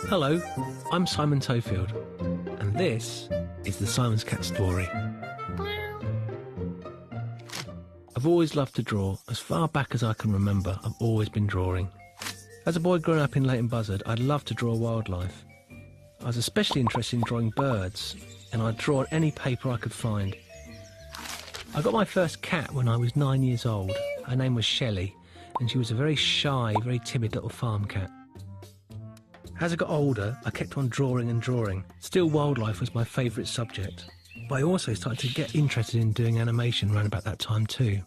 Hello, I'm Simon Tofield, and this is the Simon's Cat story. I've always loved to draw. As far back as I can remember, I've always been drawing. As a boy growing up in Leighton Buzzard, I'd love to draw wildlife. I was especially interested in drawing birds, and I'd draw on any paper I could find. I got my first cat when I was 9 years old. Her name was Shelley, and she was a very shy, very timid little farm cat. As I got older, I kept on drawing and drawing. Still, wildlife was my favourite subject. But I also started to get interested in doing animation around about that time too.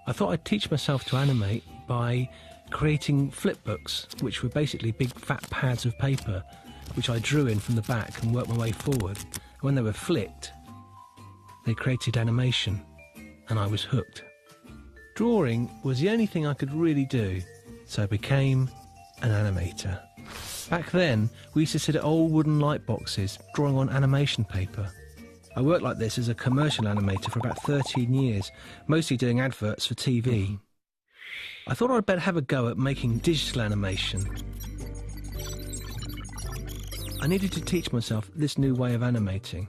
I thought I'd teach myself to animate by creating flip books, which were basically big fat pads of paper, which I drew in from the back and worked my way forward. And when they were flicked, they created animation, and I was hooked. Drawing was the only thing I could really do, so I became an animator. Back then, we used to sit at old wooden light boxes, drawing on animation paper. I worked like this as a commercial animator for about 13 years, mostly doing adverts for TV. I thought I'd better have a go at making digital animation. I needed to teach myself this new way of animating.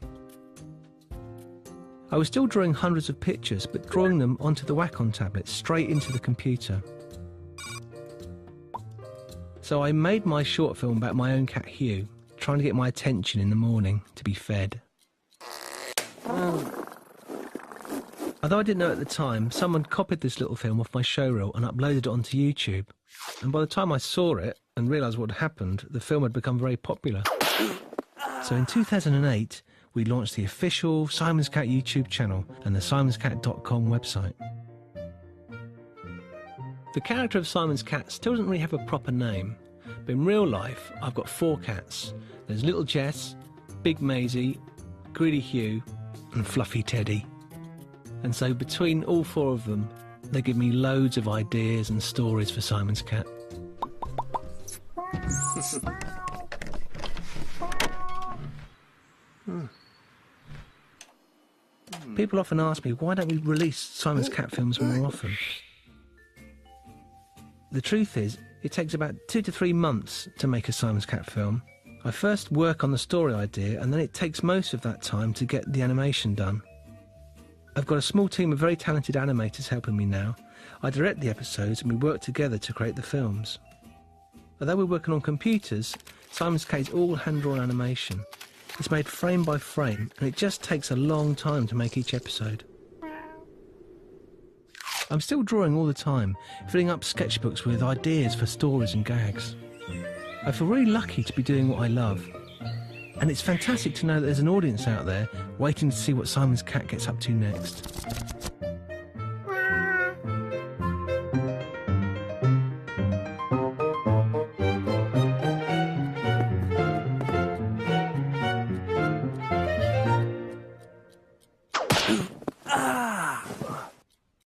I was still drawing hundreds of pictures, but drawing them onto the Wacom tablet, straight into the computer. So I made my short film about my own cat Hugh, trying to get my attention in the morning to be fed. Although I didn't know at the time, someone copied this little film off my showreel and uploaded it onto YouTube. And by the time I saw it and realised what had happened, the film had become very popular. So in 2008, we launched the official Simon's Cat YouTube channel and the simonscat.com website. The character of Simon's Cat still doesn't really have a proper name, but in real life I've got 4 cats. There's Little Jess, Big Maisie, Greedy Hugh and Fluffy Teddy. And so between all 4 of them, they give me loads of ideas and stories for Simon's Cat. People often ask me, why don't we release Simon's Cat films more often? The truth is, it takes about 2 to 3 months to make a Simon's Cat film. I first work on the story idea, and then it takes most of that time to get the animation done. I've got a small team of very talented animators helping me now. I direct the episodes and we work together to create the films. Although we're working on computers, Simon's Cat is all hand-drawn animation. It's made frame by frame, and it just takes a long time to make each episode. I'm still drawing all the time, filling up sketchbooks with ideas for stories and gags. I feel really lucky to be doing what I love. And it's fantastic to know that there's an audience out there waiting to see what Simon's Cat gets up to next.